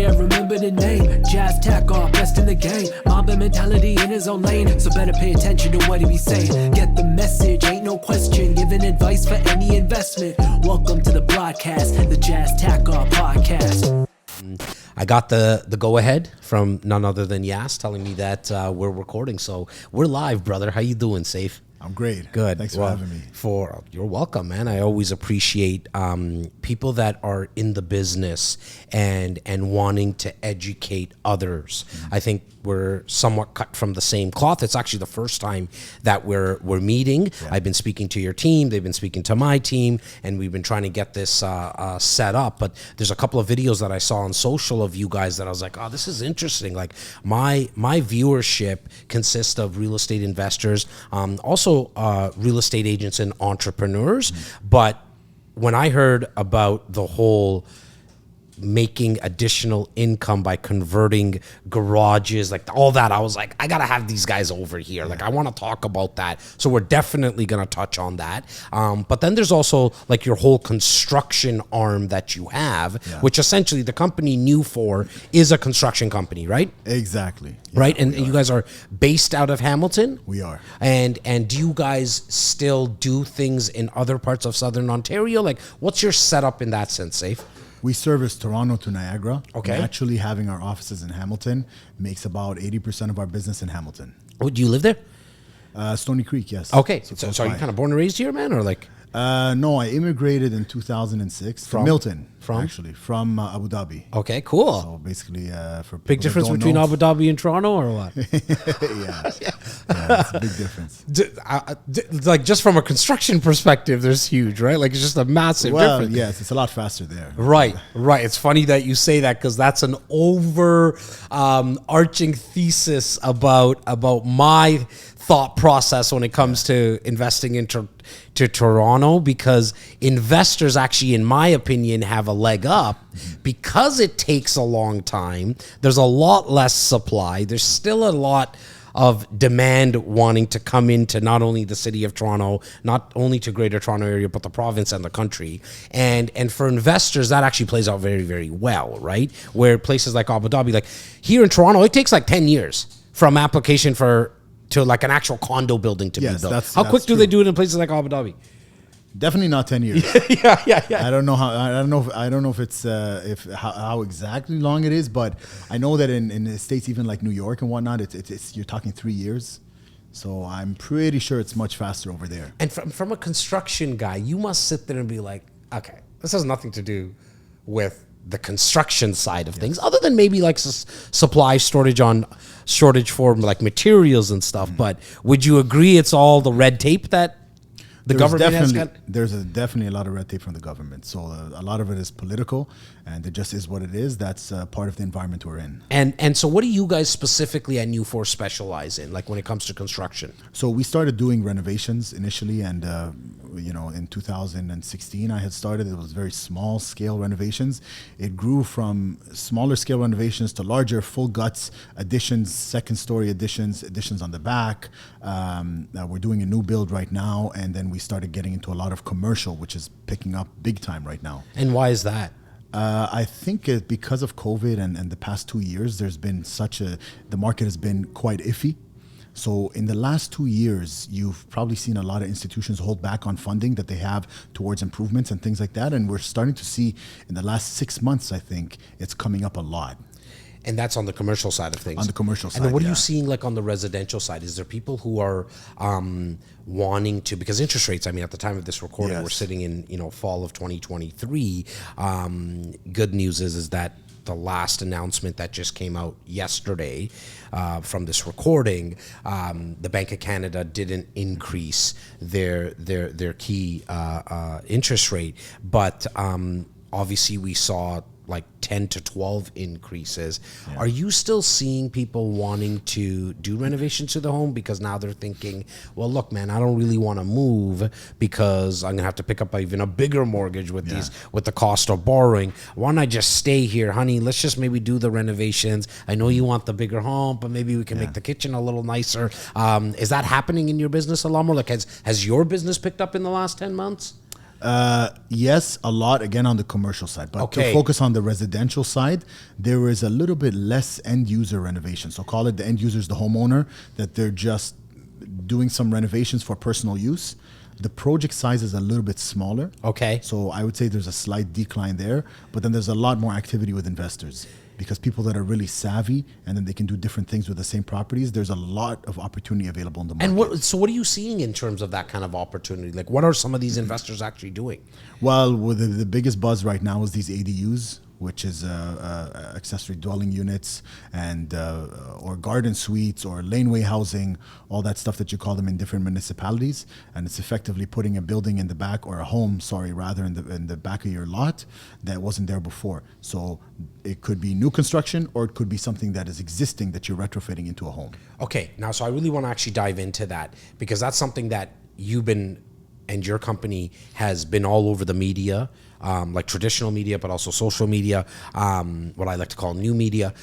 I remember the name. Jas Takhar, best in the game. Mamba mentality in his own lane. So better pay attention to what he be saying. Get the message, ain't no question. Giving advice for any investment. Welcome to the broadcast, the Jas Takhar podcast. I got the go-ahead from none other than Jas telling me that we're recording. So we're live, brother. How you doing, Seif? I'm great. Good. Thanks for having me. You're welcome, man. I always appreciate people that are in the business and wanting to educate others. I think we're somewhat cut from the same cloth. It's actually the first time that we're meeting. Yeah. I've been speaking to your team. They've been speaking to my team, and we've been trying to get this set up. But there's a couple of videos that I saw on social of you guys that I was like, oh, this is interesting. Like my viewership consists of real estate investors, also real estate agents and entrepreneurs. But when I heard about the whole making additional income by converting garages, like all that, I was like, I gotta have these guys over here. Like I want to talk about that. So we're definitely gonna touch on that. But then there's also like your whole construction arm that you have, which essentially the company Newfore is a construction company, right? Exactly. Right. And you guys are based out of Hamilton? We are. And do you guys still do things in other parts of Southern Ontario? Like what's your setup in that sense, Seif? We service Toronto to Niagara. Okay. Actually, having our offices in Hamilton makes about 80% of our business in Hamilton. Oh, do you live there? Stony Creek, yes. Okay. So are you kind of born and raised here, man, or like? No, I immigrated in 2006 from Milton, from Abu Dhabi. Okay, cool. So basically, for big difference between Abu Dhabi and Toronto, or what? yeah, it's a big difference. Like just from a construction perspective, there's huge, right? Like it's just a massive difference. Yes, it's a lot faster there. Right. It's funny that you say that because that's an arching thesis about my thought process when it comes to investing into Toronto, because investors actually, in my opinion, have a leg up because it takes a long time. There's a lot less supply. There's still a lot of demand wanting to come into not only the city of Toronto, not only to Greater Toronto area, but the province and the country. And for investors, that actually plays out very, very well, right? Where places like Abu Dhabi, like here in Toronto, it takes like 10 years from application to like an actual condo building to be built. How quick do they do it in places like Abu Dhabi? Definitely not 10 years. yeah. I don't know if it's how exactly long it is, but I know that in the States, even like New York and whatnot, it's you're talking 3 years. So I'm pretty sure it's much faster over there. And from a construction guy, you must sit there and be like, okay, this has nothing to do with the construction side of things, other than maybe like supply shortage for like materials and stuff. But would you agree it's all the red tape that the government has got? There's definitely a lot of red tape from the government. So a lot of it is political, and it just is what it is. That's part of the environment we're in. And so what do you guys specifically at Newfore specialize in, like when it comes to construction? So we started doing renovations initially, and in 2016 I had started. It was very small scale renovations. It grew from smaller scale renovations to larger full guts additions, second story additions on the back. We're doing a new build right now, and then we started getting into a lot of commercial, which is picking up big time right now. And why is that? I think because of COVID and the past 2 years, there's been the market has been quite iffy. So in the last 2 years, you've probably seen a lot of institutions hold back on funding that they have towards improvements and things like that. And we're starting to see in the last 6 months, I think it's coming up a lot. And that's on the commercial side of things. On the commercial side, and then what are you seeing like on the residential side? Is there people who are wanting to, because interest rates, I mean, at the time of this recording, we're sitting in fall of 2023. Good news is that the last announcement that just came out yesterday from this recording, the Bank of Canada didn't increase their key interest rate, but obviously we saw like 10 to 12 increases. Yeah. Are you still seeing people wanting to do renovations to the home because now they're thinking, well, look, man, I don't really want to move because I'm gonna have to pick up even a bigger mortgage with with the cost of borrowing. Why don't I just stay here, honey? Let's just maybe do the renovations. I know you want the bigger home, but maybe we can make the kitchen a little nicer. Is that happening in your business a lot more? Like has your business picked up in the last 10 months? Yes, a lot, again, on the commercial side. But Okay. to focus on the residential side, there is a little bit less end user renovation. So call it the end users, the homeowner, that they're just doing some renovations for personal use. The project size is a little bit smaller. Okay. So I would say there's a slight decline there. But then there's a lot more activity with investors. Because people that are really savvy and then they can do different things with the same properties, there's a lot of opportunity available in the market. And what are you seeing in terms of that kind of opportunity? Like, what are some of these investors actually doing? Well, with the biggest buzz right now is these ADUs, which is accessory dwelling units and or garden suites or laneway housing, all that stuff that you call them in different municipalities. And it's effectively putting a building in the back, or a home, sorry, rather in the back of your lot that wasn't there before. So it could be new construction, or it could be something that is existing that you're retrofitting into a home. Okay, now, so I really want to actually dive into that, because that's something that you've been, and your company has been all over the media, like traditional media, but also social media, what I like to call new media,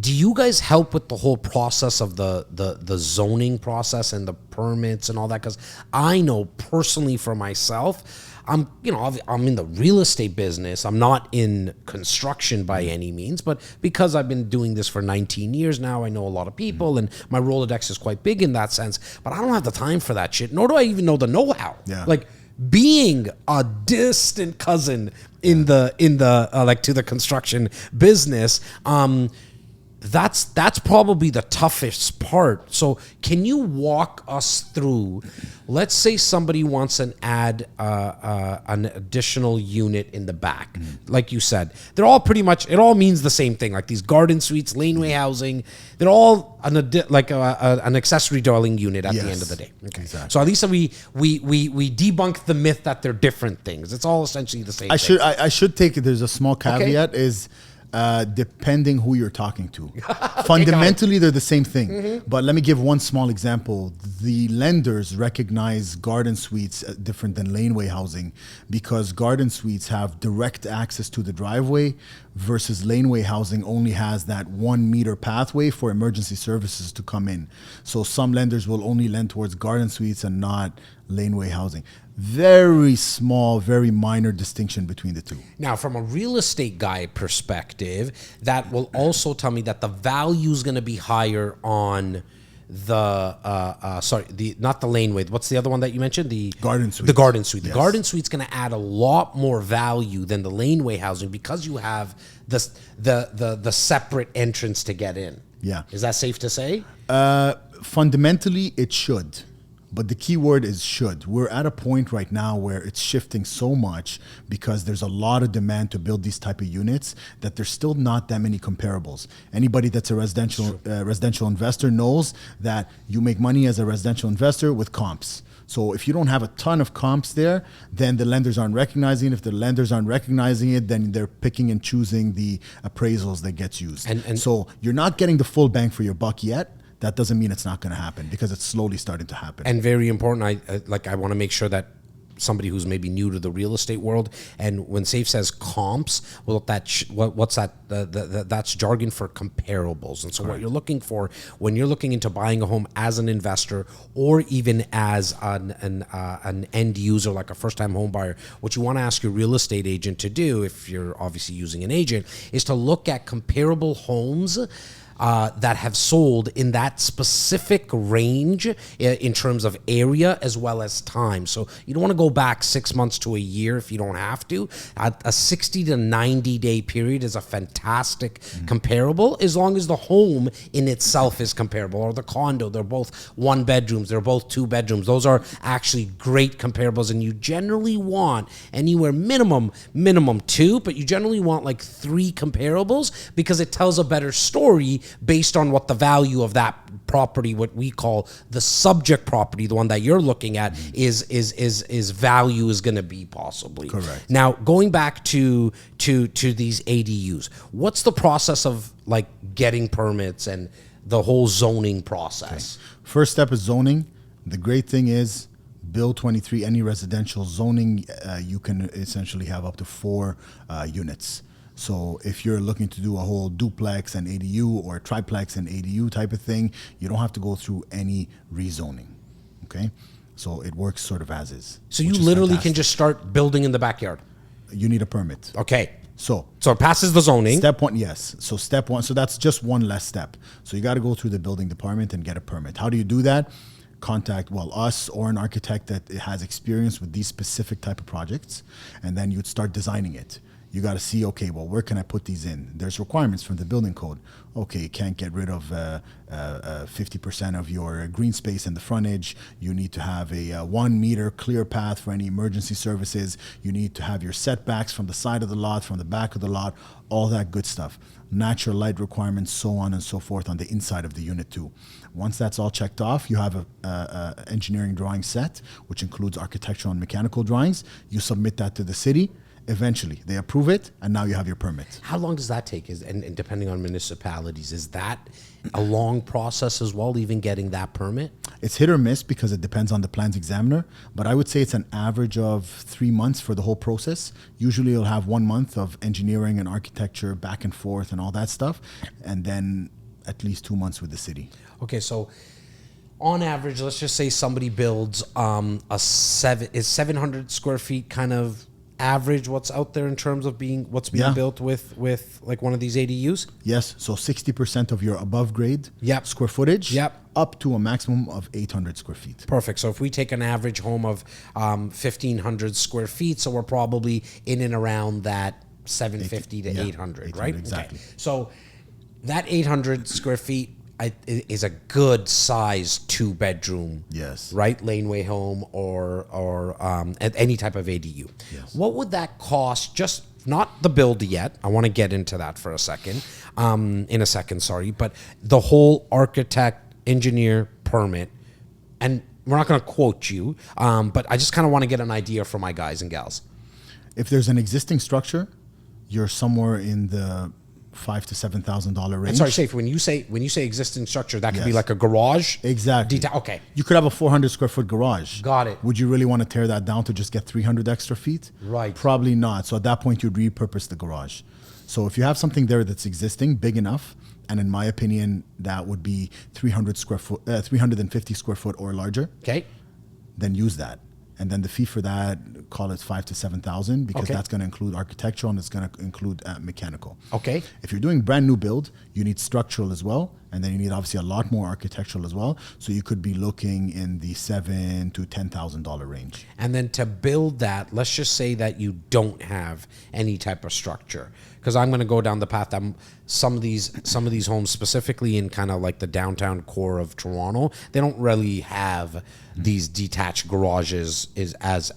do you guys help with the whole process of the zoning process and the permits and all that? Because I know personally for myself, I'm in the real estate business. I'm not in construction by any means, but because I've been doing this for 19 years now, I know a lot of people, and my Rolodex is quite big in that sense. But I don't have the time for that shit, nor do I even know the know-how. Yeah. Like, being a distant cousin in the like to the construction business, that's probably the toughest part. So can you walk us through, let's say somebody wants an additional unit in the back. Like you said, they're all pretty much, it all means the same thing. Like these garden suites, laneway housing, they're all an accessory dwelling unit at the end of the day. Okay. Exactly. So at least we debunk the myth that they're different things. It's all essentially the same thing. I should take it. There's a small caveat is depending who you're talking to. Fundamentally, they're the same thing. But let me give one small example. The lenders recognize garden suites different than laneway housing, because garden suites have direct access to the driveway, versus laneway housing only has that 1 meter pathway for emergency services to come in. So some lenders will only lend towards garden suites and not laneway housing. Very small, very minor distinction between the two. Now, from a real estate guy perspective, that will also tell me that the value is going to be higher on not the laneway. What's the other one that you mentioned? The garden suite. The garden suite. Yes. The garden suite's going to add a lot more value than the laneway housing, because you have the separate entrance to get in. Yeah. Is that safe to say? Fundamentally, it should. But the key word is should. We're at a point right now where it's shifting so much, because there's a lot of demand to build these type of units, that there's still not that many comparables. Anybody that's a residential investor knows that you make money as a residential investor with comps. So if you don't have a ton of comps there, then the lenders aren't recognizing it. If the lenders aren't recognizing it, then they're picking and choosing the appraisals that gets used. And so you're not getting the full bang for your buck yet. That doesn't mean it's not going to happen, because it's slowly starting to happen. And very important, I want to make sure that somebody who's maybe new to the real estate world, and when Seif says comps, well, what's that? That's jargon for comparables. And so what you're looking for when you're looking into buying a home as an investor, or even as an end user, like a first-time home buyer, what you want to ask your real estate agent to do, if you're obviously using an agent, is to look at comparable homes that have sold in that specific range in terms of area as well as time. So you don't want to go back 6 months to a year if you don't have to. A 60 to 90 day period is a fantastic comparable, as long as the home in itself is comparable, or the condo. They're both 1 bedrooms, they're both 2 bedrooms. Those are actually great comparables, and you generally want anywhere minimum 2, but you generally want like 3 comparables, because it tells a better story based on what the value of that property, what we call the subject property, the one that you're looking at, is value is going to be possibly. Correct. Now, going back to these ADUs, what's the process of like getting permits and the whole zoning process? Okay. First step is zoning. The great thing is, Bill 23, any residential zoning, you can essentially have up to 4 units. So if you're looking to do a whole duplex and ADU, or triplex and ADU type of thing, you don't have to go through any rezoning, okay? So it works sort of as is. So you which is literally fantastic. can just start building in the backyard. You need a permit. Okay. So it passes the zoning. step one, yes. So step one, so that's just one less step. So you got to go through the building department and get a permit. How do you do that? Contact, us or an architect that has experience with these specific type of projects, and then you'd start designing it. You got to see, okay, well, where can I put these in? There's requirements from the building code. Okay, you can't get rid of 50% of your green space in the frontage. You need to have a 1 meter clear path for any emergency services. You need to have your setbacks from the side of the lot, from the back of the lot, all that good stuff. Natural light requirements, so on and so forth on the inside of the unit too. Once that's all checked off, you have a engineering drawing set, which includes architectural and mechanical drawings. You submit that to the city. Eventually, they approve it, and now you have your permit. How long does that take? And depending on municipalities, is that a long process as well, even getting that permit? It's hit or miss because it depends on the plans examiner, but I would say it's an average of 3 months for the whole process. Usually you'll have 1 month of engineering and architecture back and forth and all that stuff, and then at least 2 months with the city. Okay, so on average, let's just say somebody builds is 700 square feet kind of average what's out there in terms of what's being built with like one of these ADUs? Yes, so 60% of your above grade Yep. square footage Yep. up to a maximum of 800 square feet. Perfect. So if we take an average home of 1,500 square feet, so we're probably in and around that 750 to 800, right? Exactly. Okay. So that 800 square feet is a good size 2-bedroom, Yes. right? Laneway home or any type of ADU. Yes. What would that cost? Just not the build yet. I want to get into that for a second. Sorry, but the whole architect, engineer, permit, and we're not going to quote you, but I just kind of want to get an idea for my guys and gals. If there's an existing structure, you're somewhere in the $5,000 to $7,000 range. And sorry, Seif, when you say existing structure, that could be Yes. like a garage. Exactly. Okay. You could have a 400 square foot garage. Got it. Would you really want to tear that down to just get 300 extra feet? Right. Probably not. So at that point, you'd repurpose the garage. So if you have something there that's existing, big enough, and in my opinion, that would be 350 square foot or larger, Okay. then use that. And then the fee for that, call it 5,000 to 7,000, because Okay. that's going to include architectural and it's going to include mechanical. Okay. If you're doing brand new build, you need structural as well, and then you need obviously a lot more architectural as well. So you could be looking in the $7,000 to $10,000 range. And then to build that, let's just say that you don't have any type of structure. Because I'm going to go down the path that some of these homes, specifically in kind of like the downtown core of Toronto, they don't really have these detached garages as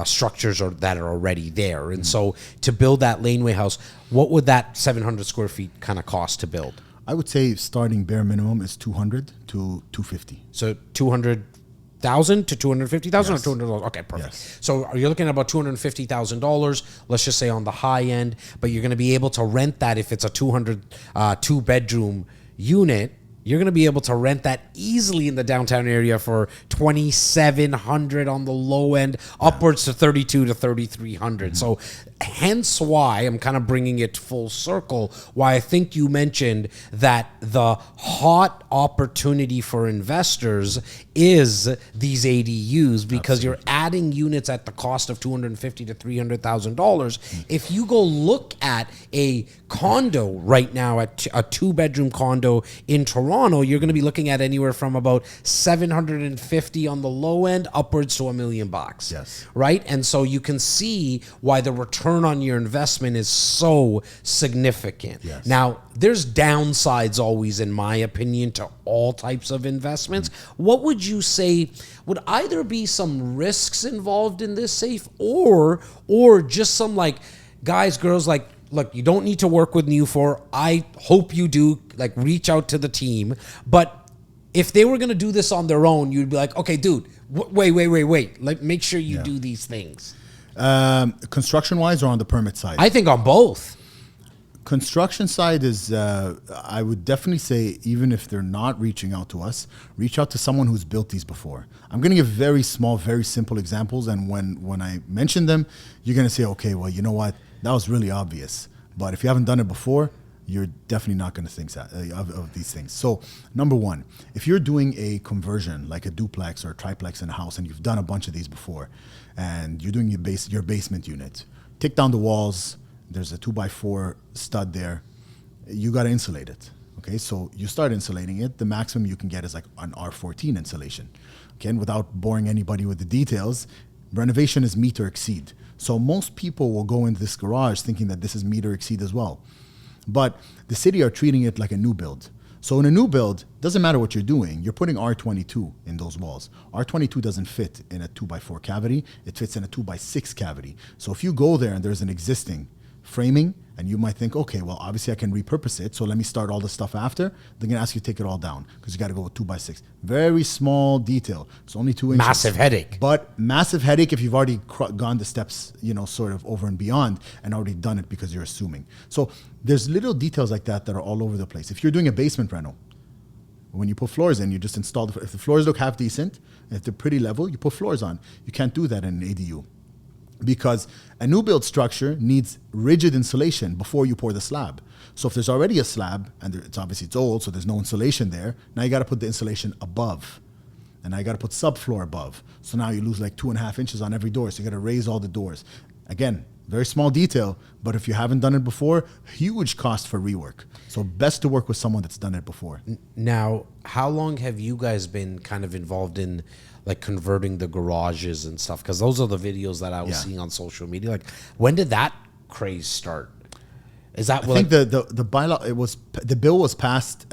structures that are already there. And so to build that laneway house, what would that 700 square feet kind of cost to build? I would say starting bare minimum is 200 to 250. So 200,000 to 250,000 Yes. or $200? Okay, perfect. Yes. So are you looking at about $250,000? Let's just say on the high end, but you're going to be able to rent that if it's a 2-bedroom unit. You're going to be able to rent that easily in the downtown area for $2,700 on the low end, upwards to $3,200 to $3,300. So hence why I'm kind of bringing it full circle, why I think you mentioned that the hot opportunity for investors is these ADUs, because you're adding units at the cost of $250,000 to $300,000. If you go look at a condo right now, at a 2-bedroom condo in Toronto, you're going to be looking at anywhere from about $750 on the low end upwards to $1 million. Yes. Right? And so you can see why the return on your investment is so significant. Yes. Now, there's downsides always, in my opinion, to all types of investments. What would you say would either be some risks involved in this, Seif, or just some like guys, girls, like, look, you don't need to work with Newfore. I hope you do, like, reach out to the team. But if they were going to do this on their own, you'd be like, okay, dude, wait. Like, make sure you do these things. Construction-wise or on the permit side? I think on both. Construction side is, I would definitely say, even if they're not reaching out to us, reach out to someone who's built these before. I'm going to give very small, very simple examples, and when I mention them, you're going to say, okay, well, you know what? That was really obvious. But if you haven't done it before, you're definitely not going to think that, of these things. So number one, if you're doing a conversion like a duplex or a triplex in a house, and you've done a bunch of these before, and you're doing your basement unit, take down the walls. There's a 2x4 stud there. You got to insulate it. Okay, so you start insulating it. The maximum you can get is like an R14 insulation. Okay, and without boring anybody with the details, renovation is meet or exceed. So most people will go into this garage thinking that this is meet or exceed as well. But the city are treating it like a new build. So in a new build, doesn't matter what you're doing, you're putting R22 in those walls. R22 doesn't fit in a 2x4 cavity, it fits in a 2x6 cavity. So if you go there and there's an existing framing, and you might think, okay, well, obviously I can repurpose it, so let me start all the stuff after. They're gonna ask you to take it all down because you gotta go with 2x6. Very small detail. It's only 2 inches. Massive headache. But massive headache if you've already gone the steps, sort of over and beyond and already done it because you're assuming. So there's little details like that are all over the place. If you're doing a basement reno, when you put floors in, you just install, if the floors look half decent, if they're pretty level, you put floors on. You can't do that in an ADU. Because a new build structure needs rigid insulation before you pour the slab. So if there's already a slab, and it's old, so there's no insulation there, now you got to put the insulation above. And now you got to put subfloor above. So now you lose like 2.5 inches on every door, so you got to raise all the doors. Again, very small detail, but if you haven't done it before, huge cost for rework. So best to work with someone that's done it before. Now, how long have you guys been kind of involved in like converting the garages and stuff? Because those are the videos that I was seeing on social media. Like, when did that craze start? Is that I think the bylaw, the bill was passed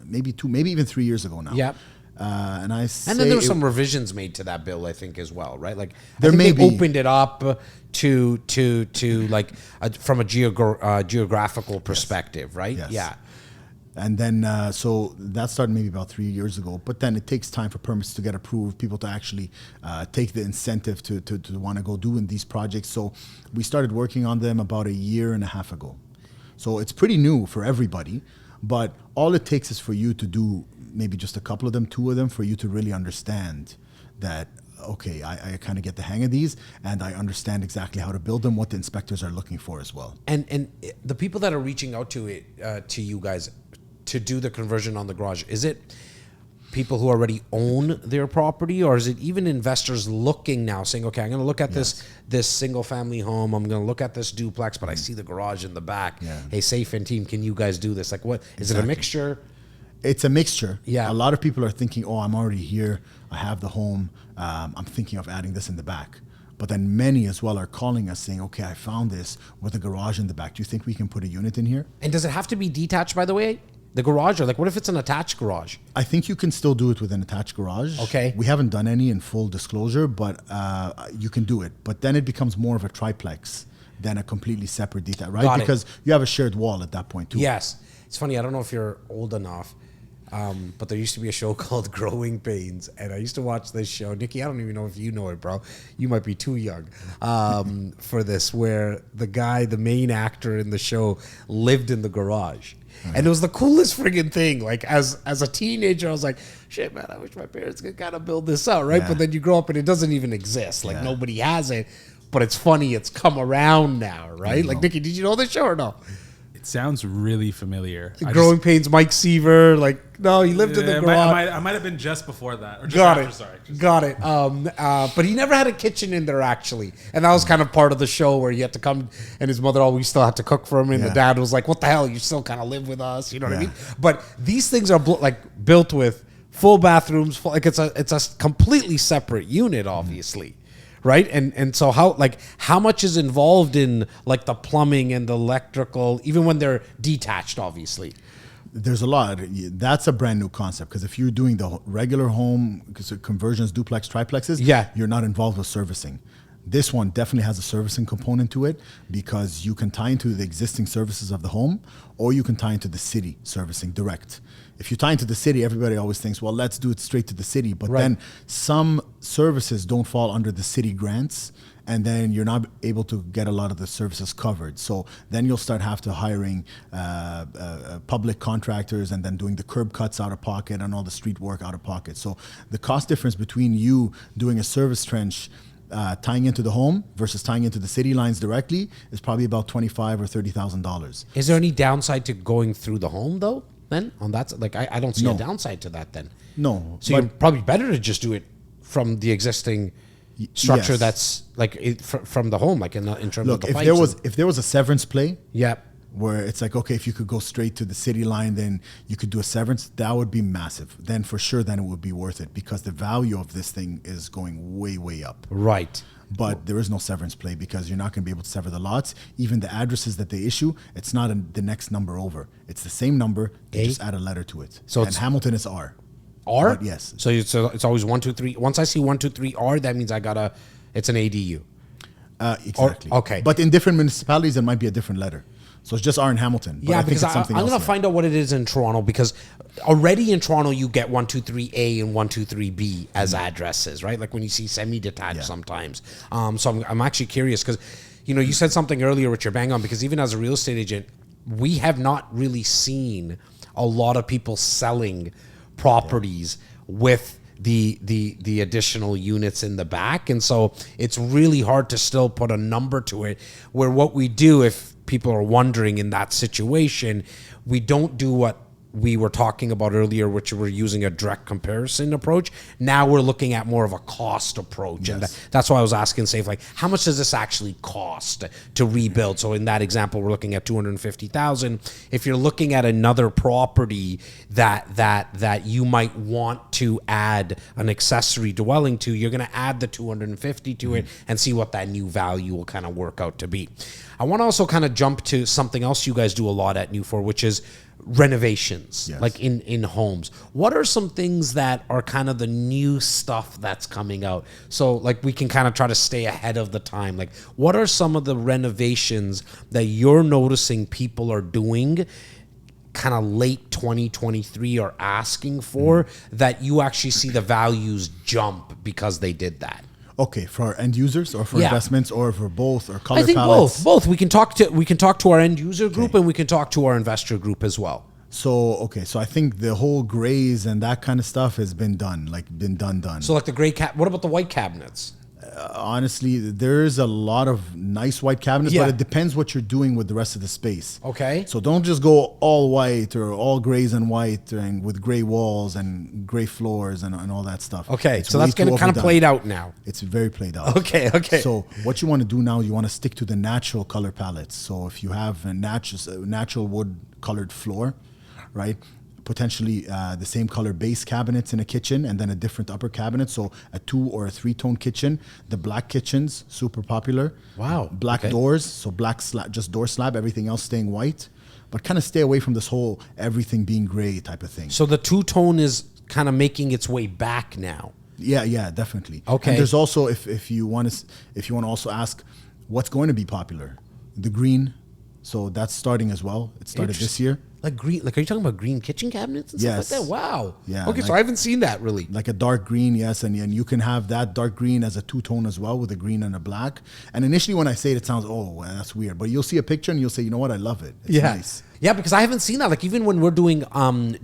maybe even 3 years ago now. Yep. And then there were some revisions made to that bill, I think, as well, right? Like, there I think may they be. opened it up to like from a geographical perspective, right? Yes. Yeah. And then, so that started maybe about 3 years ago. But then it takes time for permits to get approved, people to actually take the incentive to want to go doing these projects. So we started working on them about 1.5 years ago. So it's pretty new for everybody. But all it takes is for you to do maybe just a couple of them, 2 of them, for you to really understand that, okay, I kind of get the hang of these, and I understand exactly how to build them, what the inspectors are looking for as well. And the people that are reaching out to you guys to do the conversion on the garage, is it people who already own their property, or is it even investors looking now saying, okay, I'm going to look at this single family home, I'm going to look at this duplex, but I see the garage in the back. Yeah. Hey, Seif and team, can you guys do this? Like, what is it, a mixture? It's a mixture. Yeah. A lot of people are thinking, oh, I'm already here, I have the home, I'm thinking of adding this in the back. But then many as well are calling us saying, okay, I found this with a garage in the back. Do you think we can put a unit in here? And does it have to be detached, by the way? The garage, or like, what if it's an attached garage? I think you can still do it with an attached garage. Okay. We haven't done any in full disclosure, but you can do it. But then it becomes more of a triplex than a completely separate detached, right? Got it. Because you have a shared wall at that point too. Yes. It's funny, I don't know if you're old enough, but there used to be a show called Growing Pains, and I used to watch this show. Nikki, I don't even know if you know it, bro. You might be too young for this, where the main actor in the show lived in the garage. And it was the coolest friggin' thing. Like, as a teenager, I was like, shit, man, I wish my parents could kind of build this out, right? Yeah. But then you grow up and it doesn't even exist. Like, Yeah. nobody has it. But it's funny, it's come around now, right? Like, Nikki, did you know this show or no? It sounds really familiar. Growing Pains, Mike Seaver, like, no, he lived in the garage. I might have been just before that. Or just Got after, it. sorry. Got it. But he never had a kitchen in there, actually. And that was kind of part of the show where he had to come, and his mother always still had to cook for him. And the dad was like, what the hell? You still kind of live with us. You know what I mean? But these things are built with full bathrooms. It's a completely separate unit, obviously. Right. And so how much is involved in like the plumbing and the electrical, even when they're detached, obviously? There's a lot. That's a brand new concept, because if you're doing the regular home conversions, duplex, triplexes, you're not involved with servicing. This one definitely has a servicing component to it, because you can tie into the existing services of the home, or you can tie into the city servicing direct. If you tie into the city, everybody always thinks, well, let's do it straight to the city. But then some services don't fall under the city grants, and then you're not able to get a lot of the services covered. So then you'll start hiring public contractors, and then doing the curb cuts out of pocket and all the street work out of pocket. So the cost difference between you doing a service trench tying into the home versus tying into the city lines directly is probably about $25,000 or $30,000. Is there any downside to going through the home though? Then on that, like I don't see No. a downside to that. Then No, so you're probably better to just do it from the existing structure yes. that's like from the home, like in terms of look, the if pipes there was a severance play, yeah. where it's like, okay, if you could go straight to the city line, then you could do a severance, that would be massive. Then for sure, then it would be worth it because the value of this thing is going way, way up. Right. But there is no severance play because you're not going to be able to sever the lots. Even the addresses that they issue, it's not the next number over. It's the same number. They just add a letter to it. So and it's Hamilton is R. R? But yes. So it's always 1, 2, 3. Once I see 1, 2, 3 R, that means it's an ADU. Exactly. Okay. But in different municipalities, it might be a different letter. So it's just R in Hamilton. But Yeah, I think because it's something I'm else going to here. find out what it is in Toronto because already in Toronto you get 123A and 123B as addresses, right? Like when you see semi-detached Yeah. sometimes. So I'm actually curious because, you said something earlier which you're bang on because even as a real estate agent, we have not really seen a lot of people selling properties with the additional units in the back. And so it's really hard to still put a number to it where what we do, if people are wondering in that situation, we don't do what we were talking about earlier, which we're using a direct comparison approach. Now we're looking at more of a cost approach. Yes. And that's why I was asking Seif, like, how much does this actually cost to rebuild? So in that example, we're looking at $250,000. If you're looking at another property that you might want to add an accessory dwelling to, you're going to add the 250 to it and see what that new value will kind of work out to be. I want to also kind of jump to something else you guys do a lot at Newfore, which is renovations, Yes. like in homes. What are some things that are kind of the new stuff that's coming out? So like we can kind of try to stay ahead of the time. Like what are some of the renovations that you're noticing people are doing kind of late 2023 or asking for that you actually see the values jump because they did that? Okay, for end users or for Yeah. investments or for both or color I think palettes? both. We can talk to our end user group and we can talk to our investor group as well. So I think the whole grays and that kind of stuff has been done. So like the gray what about the white cabinets? Honestly, there's a lot of nice white cabinets, Yeah. but it depends what you're doing with the rest of the space. Okay. So don't just go all white or all grays and white and with gray walls and gray floors and all that stuff. Okay, It's so way that's going too to kind of overdone. played out now. It's very played out. Okay. So what you want to do now, you want to stick to the natural color palettes. So if you have a natural wood colored floor, right? Potentially the same color base cabinets in a kitchen and then a different upper cabinet. So a 2 or a 3-tone kitchen. The black kitchens, super popular. Wow. Black Okay. doors, so black slab, just door slab, everything else staying white. But kind of stay away from this whole everything being gray type of thing. So the two-tone is kind of making its way back now. Yeah, definitely. Okay. And there's also if you want to also ask what's going to be popular, the green. So that's starting as well. It started this year. Like green, like are you talking about green kitchen cabinets and Yes. stuff like that? Wow. Yeah, Okay, so like- I haven't seen that really. Like a dark green, yes, and you can have that dark green as a 2-tone as well with a green and a black. And initially when I say it sounds, oh, well, that's weird. But you'll see a picture and you'll say, you know what, I love it. It's nice. Yeah, because I haven't seen that. Like even when we're doing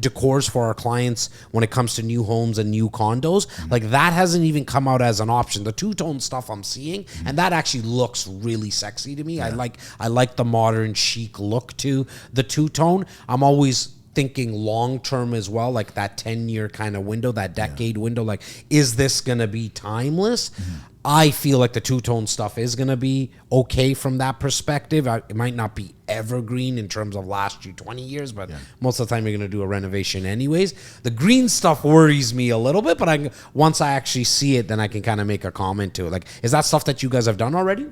decors for our clients when it comes to new homes and new condos, like that hasn't even come out as an option. The two-tone stuff I'm seeing, and that actually looks really sexy to me. I like the modern chic look to the two-tone. I'm always thinking long term as well, like that 10-year kind of window, that decade window. Like, is this gonna be timeless? I feel like the two-tone stuff is going to be okay from that perspective. It might not be evergreen in terms of last you 20 years, but most of the time you're going to do a renovation anyways. The green stuff worries me a little bit, but once I actually see it, then I can kind of make a comment to it. Like, is that stuff that you guys have done already?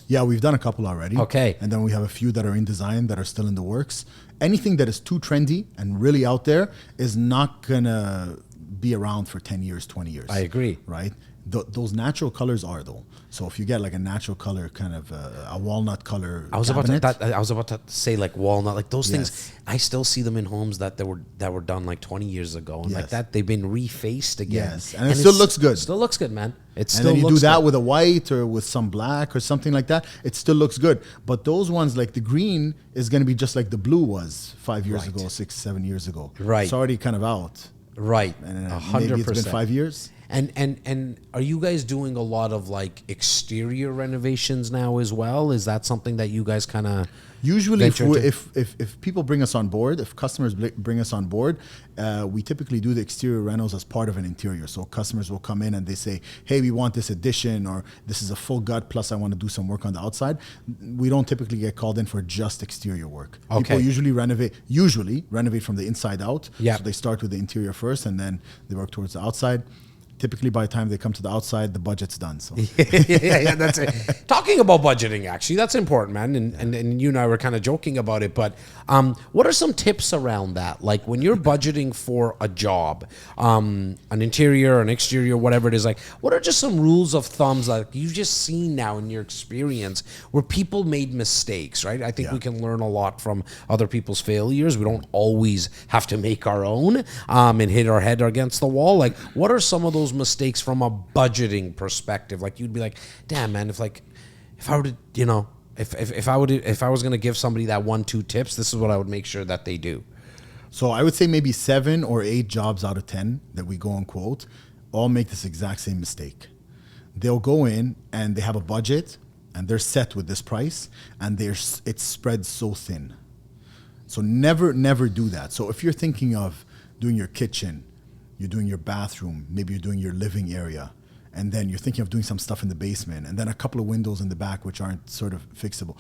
Yeah, we've done a couple already. Okay. And then we have a few that are in design that are still in the works. Anything that is too trendy and really out there is not going to be around for 10 years, 20 years. I agree. Right? Those natural colors are though. So if you get like a natural color, kind of a walnut color, I was about to say like walnut, like those Yes. things. I still see them in homes that were done like 20 years ago, and like Yes. that they've been refaced again. Yes, and it still looks good. Still looks good, man. It and still then you looks do that good. with a white or with some black or something like that, it still looks good. But those ones like the green is going to be just like the blue was 5 years Right. ago, 6, 7 years ago. Right. It's already kind of out. Right, And maybe 100%. it's been 5 years. And are you guys doing a lot of like exterior renovations now as well? Is that something that you guys kind of Usually, if people bring us on board, if customers bring us on board, we typically do the exterior rentals as part of an interior. So customers will come in and they say, hey, we want this addition, or this is a full gut, plus I want to do some work on the outside. We don't typically get called in for just exterior work. Okay. People usually renovate from the inside out. Yeah. So they start with the interior first, and then they work towards the outside. Typically, by the time they come to the outside, the budget's done. So yeah, that's it. Talking about budgeting, actually, that's important, man. And you and I were kind of joking about it, but what are some tips around that? Like when you're budgeting for a job, an interior, an exterior, whatever it is, like what are just some rules of thumbs like you've just seen now in your experience where people made mistakes, right? I think we can learn a lot from other people's failures. We don't always have to make our own and hit our head against the wall. Like what are some of those mistakes from a budgeting perspective? Like you'd be like, damn man, if I were to, you know, if I was going to give somebody that 1-2 tips, this is what I would make sure that they do. So I would say maybe 7 or 8 jobs out of 10 that we go and quote all make this exact same mistake. They'll go in and they have a budget and they're set with this price, and it's spread so thin. So never do that. So if you're thinking of doing your kitchen, you're doing your bathroom, maybe you're doing your living area, and then you're thinking of doing some stuff in the basement, and then a couple of windows in the back which aren't sort of fixable.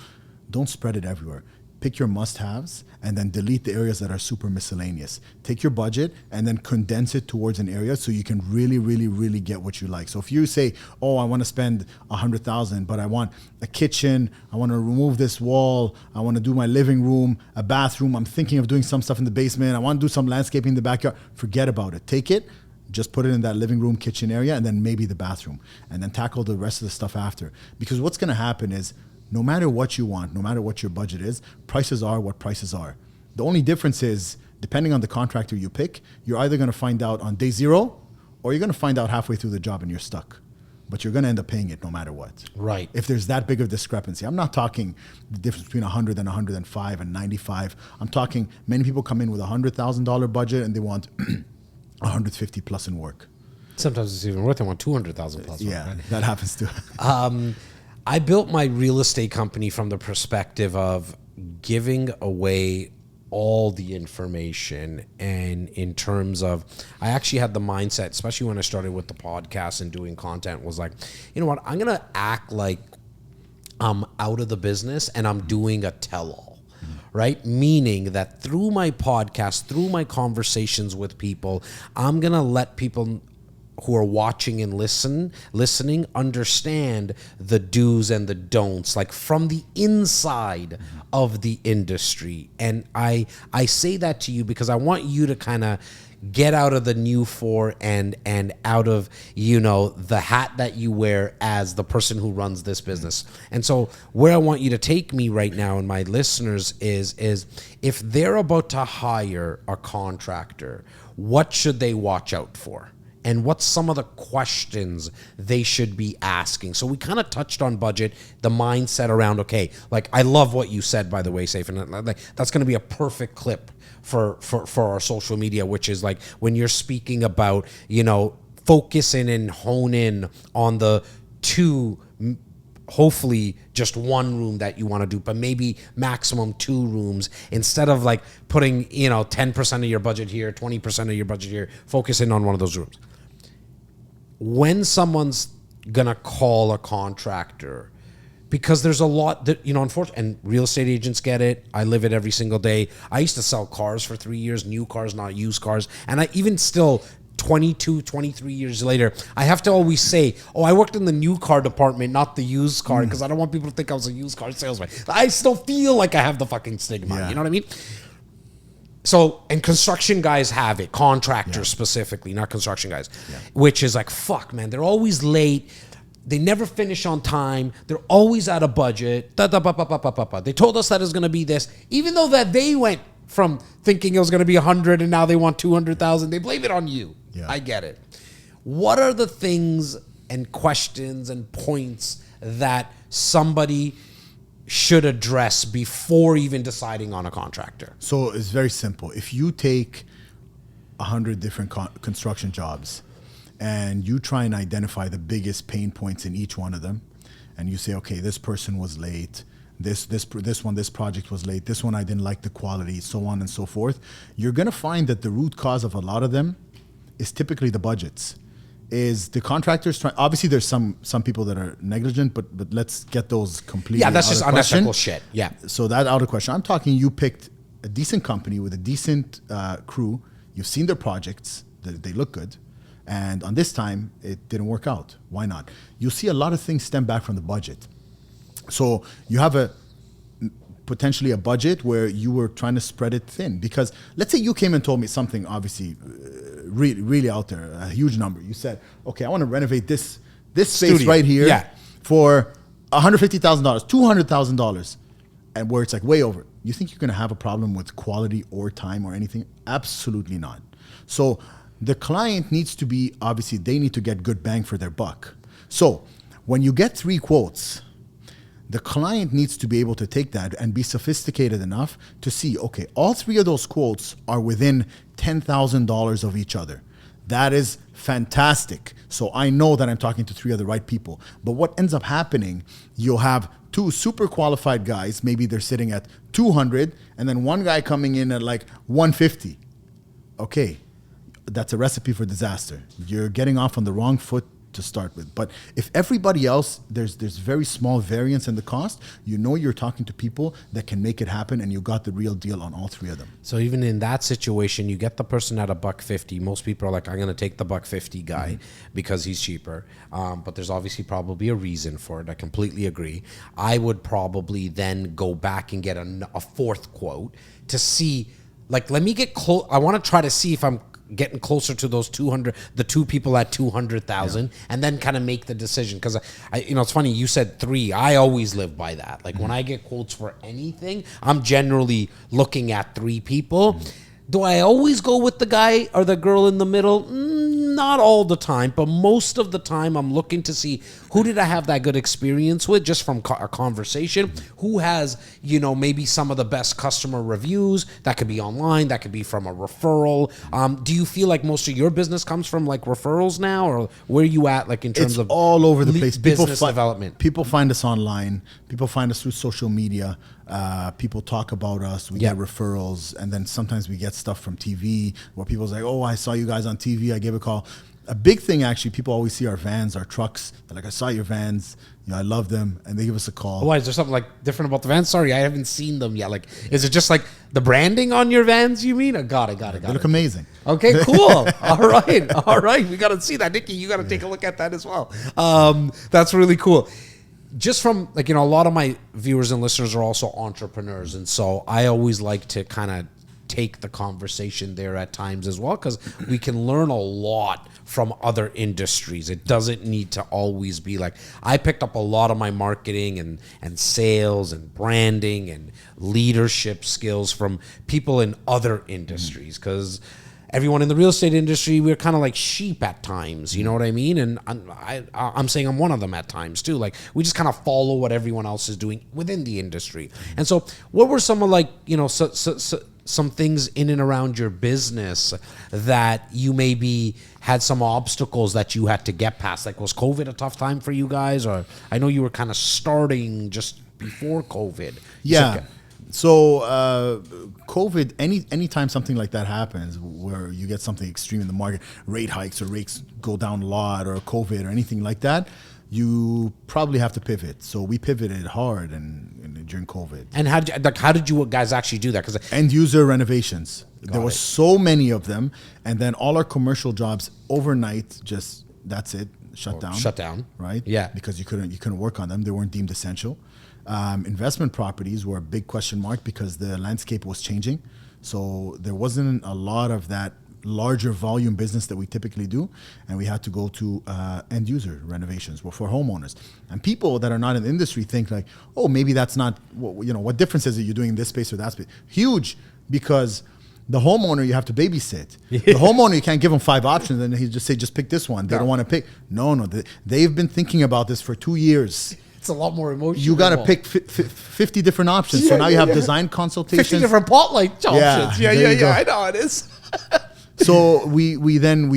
Don't spread it everywhere. Pick your must-haves and then delete the areas that are super miscellaneous. Take your budget and then condense it towards an area so you can really get what you like. So if you say, oh, I want to spend $100,000, but I want a kitchen, I want to remove this wall, I want to do my living room, a bathroom, I'm thinking of doing some stuff in the basement, I want to do some landscaping in the backyard, forget about it. Take it, just put it in that living room, kitchen area, and then maybe the bathroom, and then tackle the rest of the stuff after. Because what's going to happen is, no matter what you want, no matter what your budget is, prices are what prices are. The only difference is, depending on the contractor you pick, you're either going to find out on day 0, or you're going to find out halfway through the job and you're stuck. But you're going to end up paying it no matter what. Right. If there's that big of discrepancy. I'm not talking the difference between 100 and 105 and 95. I'm talking many people come in with a $100,000 budget and they want 150 plus in work. Sometimes it's even worth it. I want 200,000 plus. Yeah, right? that happens too. I built my real estate company from the perspective of giving away all the information, and in terms of, I actually had the mindset, especially when I started with the podcast and doing content, was like, you know what, I'm going to act like I'm out of the business and I'm doing a tell-all. Right? Meaning that through my podcast, through my conversations with people, I'm going to let people who are watching and listening understand the do's and the don'ts, like from the inside of the industry. And I say that to you because I want you to kind of get out of the Newfore and out of, you know, the hat that you wear as the person who runs this business. And so where I want you to take me right now and my listeners is if they're about to hire a contractor, what should they watch out for? And what's some of the questions they should be asking? So we kind of touched on budget, the mindset around, okay, like I love what you said, by the way, Seif, and like, that's going to be a perfect clip for our social media, which is like when you're speaking about, you know, focusing and hone in on the 2, hopefully just 1 room that you want to do, but maybe maximum 2 rooms, instead of like putting, you know, 10% of your budget here, 20% of your budget here, focusing on one of those rooms. When someone's gonna call a contractor, because there's a lot that, you know, unfortunately, and real estate agents get it. I live it every single day. I used to sell cars for 3 years, new cars, not used cars. And I even still, 22, 23 years later, I have to always say, oh, I worked in the new car department, not the used car, because I don't want people to think I was a used car salesman. I still feel like I have the fucking stigma, you know what I mean? So, and construction guys have it, contractors specifically, not construction guys, which is like, fuck, man, they're always late. They never finish on time. They're always out of budget. They told us that it was going to be this, even though that they went from thinking it was going to be 100 and now they want 200,000. They blame it on you. Yeah. I get it. What are the things and questions and points that somebody should address before even deciding on a contractor? So it's very simple. If you take 100 different construction jobs and you try and identify the biggest pain points in each one of them, and you say, okay, this person was late, this project was late, this one I didn't like the quality, so on and so forth, you're going to find that the root cause of a lot of them is typically the budgets. Is the contractors trying? Obviously, there's some people that are negligent, but let's get those completely. Yeah, that's out just of question. unethical shit. Yeah. So that out of question. I'm talking. You picked a decent company with a decent crew. You've seen their projects; they look good, and on this time it didn't work out. Why not? You'll see a lot of things stem back from the budget. So you have potentially a budget where you were trying to spread it thin, because let's say you came and told me something obviously really out there, a huge number. You said, okay, I want to renovate this space Studio. right here Yeah. for $150,000, $200,000, and where it's like way over. You think you're going to have a problem with quality or time or anything? Absolutely not. So the client needs to be, obviously they need to get good bang for their buck. So when you get 3 quotes, the client needs to be able to take that and be sophisticated enough to see, okay, all 3 of those quotes are within $10,000 of each other. That is fantastic. So I know that I'm talking to 3 of the right people. But what ends up happening, you'll have 2 super qualified guys, maybe they're sitting at 200, and then one guy coming in at like 150. Okay, that's a recipe for disaster. You're getting off on the wrong foot to start with. But if everybody else, there's very small variance in the cost, you know you're talking to people that can make it happen, and you got the real deal on all 3 of them. So even in that situation, you get the person at $150. Most people are like, I'm going to take the $150 guy because he's cheaper. But there's obviously probably a reason for it. I completely agree. I would probably then go back and get a 4th quote to see, like, let me get close. I want to try to see if I'm getting closer to those 200, the 2 people at 200,000, and then kind of make the decision. Because it's funny, you said 3. I always live by that. Like when I get quotes for anything, I'm generally looking at 3 people. Do I always go with the guy or the girl in the middle? Not all the time, but most of the time I'm looking to see who did I have that good experience with just from a conversation, who has, maybe some of the best customer reviews. That could be online, that could be from a referral. Do you feel like most of your business comes from like referrals now, or where are you at like in terms It's of all over the place. business development? People find us online. People find us through social media. People talk about us. We get referrals, and then sometimes we get stuff from TV where people's like, "Oh, I saw you guys on TV. I gave a call." A big thing, actually, people always see our vans, our trucks. They're like, "I saw your vans. I love them," and they give us a call. Why is there something like different about the vans? Sorry, I haven't seen them yet. Like, is it just like the branding on your vans? You mean? Got it. They look amazing. Okay, cool. All right. We got to see that, Nikki. You got to take a look at that as well. That's really cool. Just from a lot of my viewers and listeners are also entrepreneurs, and so I always like to kind of take the conversation there at times as well, because we can learn a lot from other industries. It doesn't need to always be like, I picked up a lot of my marketing and sales and branding and leadership skills from people in other industries, because everyone in the real estate industry, we're kind of like sheep at times, you know what I mean? And I'm saying I'm one of them at times too. Like, we just kind of follow what everyone else is doing within the industry. And so what were some of some things in and around your business that you maybe had some obstacles that you had to get past? Like, was COVID a tough time for you guys? Or I know you were kind of starting just before COVID. Yeah. So COVID, anytime something like that happens, where you get something extreme in the market, rate hikes or rates go down a lot, or COVID or anything like that, you probably have to pivot. So we pivoted hard during COVID. And how did you guys actually do that? Because end user renovations. There were so many of them, and then all our commercial jobs overnight, just that's it, shut down. Right? Yeah. Because you couldn't work on them. They weren't deemed essential. Investment properties were a big question mark because the landscape was changing. So there wasn't a lot of that larger volume business that we typically do, and we had to go to end user renovations for homeowners. And people that are not in the industry think like, oh, maybe that's not, what difference is it you're doing in this space or that space? Huge, because the homeowner you have to babysit. The homeowner, you can't give them 5 options and he just say, just pick this one. They don't want to pick. No, they've been thinking about this for 2 years. It's a lot more emotional. You got to pick 50 different options. So now you have design consultations. 50 different pot light options. Yeah. I know it is. So we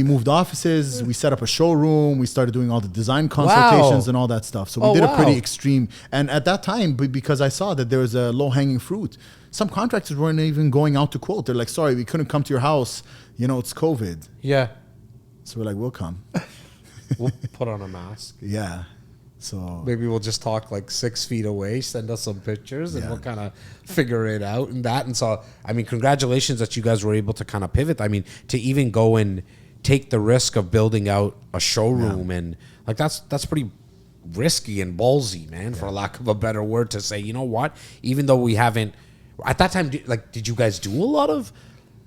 moved offices. We set up a showroom. We started doing all the design consultations and all that stuff. So we did a pretty extreme. And at that time, because I saw that there was a low hanging fruit, some contractors weren't even going out to quote. They're like, sorry, we couldn't come to your house. You know, it's COVID. Yeah. So we're like, we'll come. We'll put on a mask. Yeah. So Maybe we'll just talk like 6 feet away, send us some pictures, and we'll kind of figure it out and that. And so, I mean, congratulations that you guys were able to kind of pivot. I mean, to even go and take the risk of building out a showroom and like that's pretty risky and ballsy, man, for lack of a better word, to say, you know what, even though we haven't, at that time, did you guys do a lot of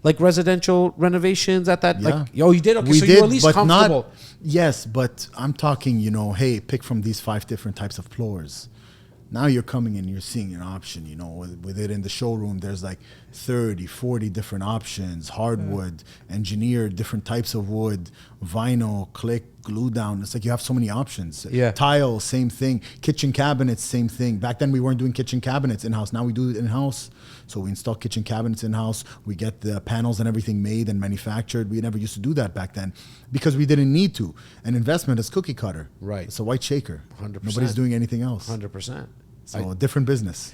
like residential renovations at that? Like, oh, you did? Okay, we so did, you were at least comfortable. Yes, but I'm talking, you know, hey, pick from these 5 different types of floors. Now you're coming in, you're seeing an option, you know, with it in the showroom, there's like 30, 40 different options, hardwood, engineered, different types of wood, vinyl, click, glue down. It's like you have so many options. Yeah. Tile, same thing. Kitchen cabinets, same thing. Back then we weren't doing kitchen cabinets in-house. Now we do it in-house. So we install kitchen cabinets in-house. We get the panels and everything made and manufactured. We never used to do that back then because we didn't need to. An investment is cookie cutter. Right. It's a white shaker. 100%. Nobody's doing anything else. 100%. So a different business.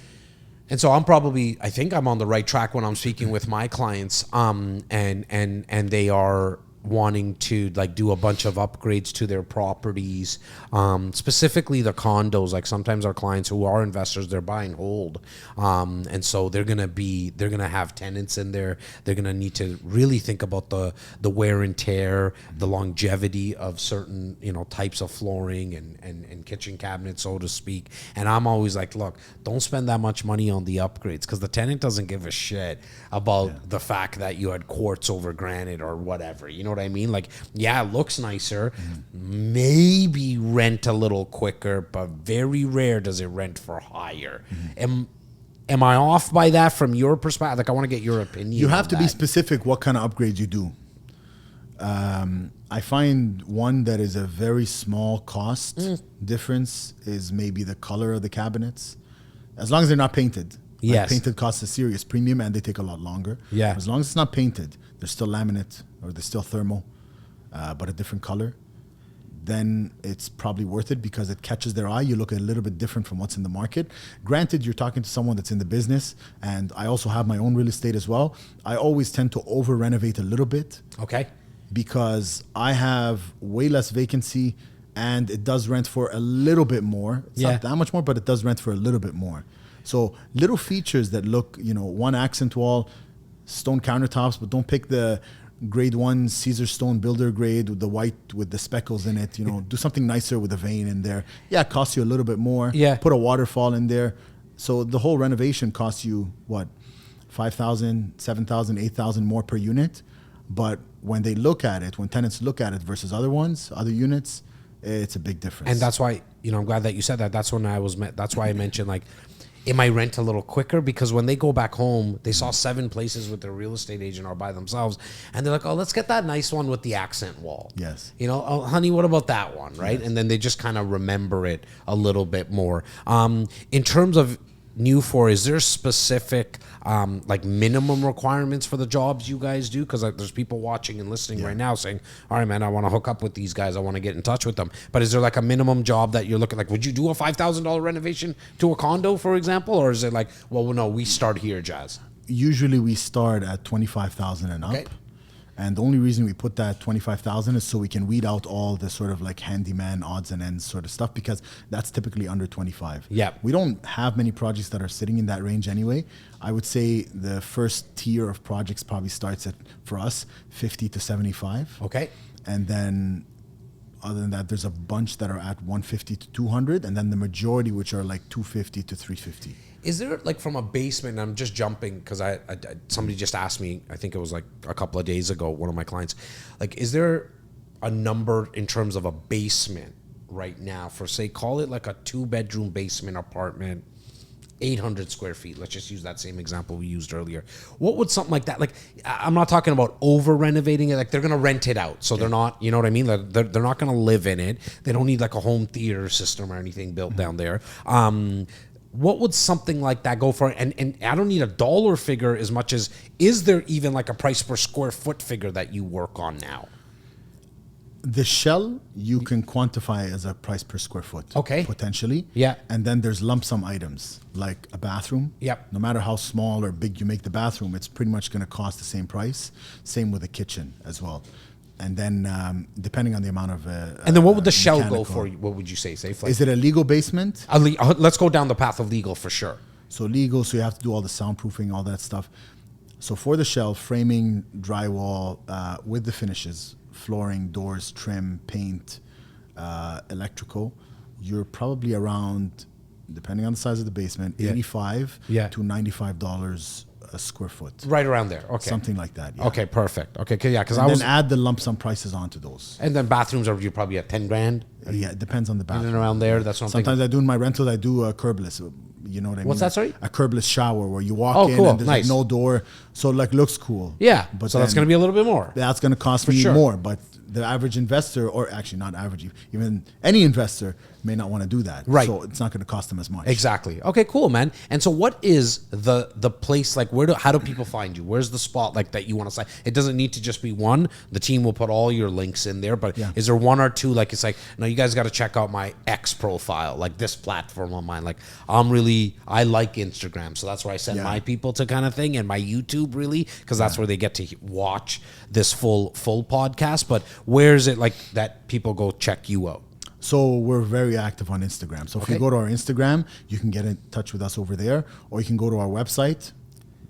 And so I think I'm on the right track when I'm speaking with my clients, and they are wanting to like do a bunch of upgrades to their properties, specifically the condos. Like sometimes our clients who are investors, they're buy and hold, and so they're gonna have tenants in there. They're gonna need to really think about the wear and tear, the longevity of certain, you know, types of flooring and kitchen cabinets, so to speak. And I'm always like, look, don't spend that much money on the upgrades because the tenant doesn't give a shit about the fact that you had quartz over granite or whatever. You know what I mean? Like, yeah, it looks nicer. Maybe rent a little quicker, but very rare does it rent for higher. Am I off by that from your perspective? Like, I want to get your opinion. You have to be that. specific what kind of upgrades you do. I find one that is a very small cost difference is maybe the color of the cabinets. As long as they're not painted. Yes. Like painted costs a serious premium and they take a lot longer. Yeah. As long as it's not painted, they're still laminate or they're still thermal, but a different color, then it's probably worth it because it catches their eye. You look a little bit different from what's in the market. Granted, you're talking to someone that's in the business, and I also have my own real estate as well. I always tend to over renovate a little bit. Okay. Because I have way less vacancy and it does rent for a little bit more. It's not that much more, but it does rent for a little bit more. So little features that look, you know, one accent wall, stone countertops, but don't pick the grade 1 Caesar stone builder grade with the white with the speckles in it. You know, do something nicer with a vein in there. Yeah, it costs you a little bit more. Yeah. Put a waterfall in there. So the whole renovation costs you what, 5,000, 7,000, 8,000 more per unit. But when they look at it, when tenants look at it versus other ones, other units, it's a big difference. And that's why, you know, I'm glad that you said that. That's why I mentioned, like, it might rent a little quicker because when they go back home, they saw 7 places with their real estate agent or by themselves. And they're like, oh, let's get that nice one with the accent wall. Yes. You know, oh, honey, what about that one, right? Yes. And then they just kind of remember it a little bit more. In terms of Newfore, is there specific like minimum requirements for the jobs you guys do? Because there's people watching and listening right now saying, all right, man, I want to hook up with these guys. I want to get in touch with them. But is there like a minimum job that you're looking like? Would you do a $5,000 renovation to a condo, for example? Or is it like, well, no, we start here, Jas? Usually we start at 25,000 and up. Okay. And the only reason we put that 25,000 is so we can weed out all the sort of like handyman odds and ends sort of stuff because that's typically under 25. Yeah. We don't have many projects that are sitting in that range anyway. I would say the first tier of projects probably starts at, for us, 50 to 75. Okay. And then other than that, there's a bunch that are at 150 to 200, and then the majority which are like 250 to 350. Is there, like, from a basement, I'm just jumping because I somebody just asked me, I think it was like a couple of days ago, one of my clients, like, is there a number in terms of a basement right now for, say, call it like a 2-bedroom basement apartment, 800 square feet. Let's just use that same example we used earlier. What would something like that, like, I'm not talking about over renovating it, like they're going to rent it out. So they're not, you know what I mean? They're not going to live in it. They don't need like a home theater system or anything built down there. what would something like that go for? And I don't need a dollar figure as much as, is there even like a price per square foot figure that you work on now? The shell you can quantify as a price per square foot. Okay. Potentially. Yeah. And then there's lump sum items like a bathroom. Yep. No matter how small or big you make the bathroom, it's pretty much going to cost the same price. Same with the kitchen as well. And then depending on the amount of And then what would the shell go mechanical- for? What would you say, Seif? Like, Is it a legal basement? let's go down the path of legal for sure. So legal, so you have to do all the soundproofing, all that stuff. So for the shell, framing, drywall, with the finishes, flooring, doors, trim, paint, electrical, you're probably around, depending on the size of the basement, $85 to $95 a square foot. Right around there. Okay. Something like that. Yeah. Okay, perfect. Okay, because And I was... then add the lump sum prices onto those. And then bathrooms are, you're probably at 10 grand? Yeah, it depends on the In bathroom. and around there, that's what I'm Sometimes I do in my rentals, I do a curbless. You know what I mean? What's that, sorry? A curbless shower where you walk Oh, in cool. and there's Nice. like no door. So it like looks cool. Yeah, But so that's then going to be a little bit more. That's going to cost me sure. more. But the average investor, or actually not average, even any investor may not want to do that. Right. So it's not going to cost them as much. Exactly. Okay, cool, man. And so what is the place, like how do people find you? Where's the spot like that you want to say? It doesn't need to just be one. The team will put all your links in there, but Yeah. is there one or two, like it's like, no, you guys got to check out my X profile, like this platform on mine. Like I like Instagram, so that's where I send Yeah. my people to kind of thing, and my YouTube really, because that's where they get to watch this full podcast. But where is it like that people go check you out? So we're very active on Instagram. So if you go to our Instagram, you can get in touch with us over there, or you can go to our website,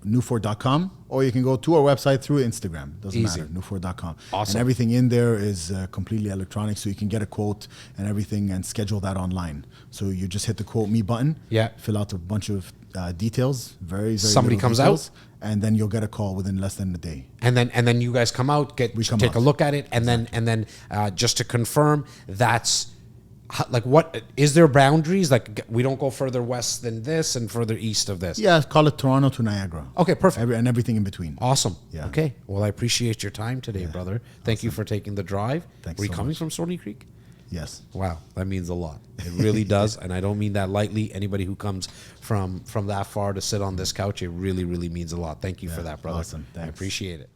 newfore.com, or you can go to our website through Instagram. Doesn't Easy. matter, newfore.com. Awesome. And everything in there is completely electronic, so you can get a quote and everything and schedule that online. So you just hit the quote me button, fill out a bunch of details, very Somebody little comes details, and then you'll get a call within less than a day. And then you guys come out, take a look at it, and then just to confirm, that's like, what is there boundaries? Like, we don't go further west than this and further east of this. Yeah, call it Toronto to Niagara. Okay, perfect. And everything in between. Awesome. Yeah. Okay. Well, I appreciate your time today, brother. Thank you for taking the drive. Thanks Were you so coming much. from Stony Creek? Yes. Wow, that means a lot. It really does, and I don't mean that lightly. Anybody who comes from that far to sit on this couch, it really, really means a lot. Thank you for that, brother. Awesome. I Thanks. appreciate it.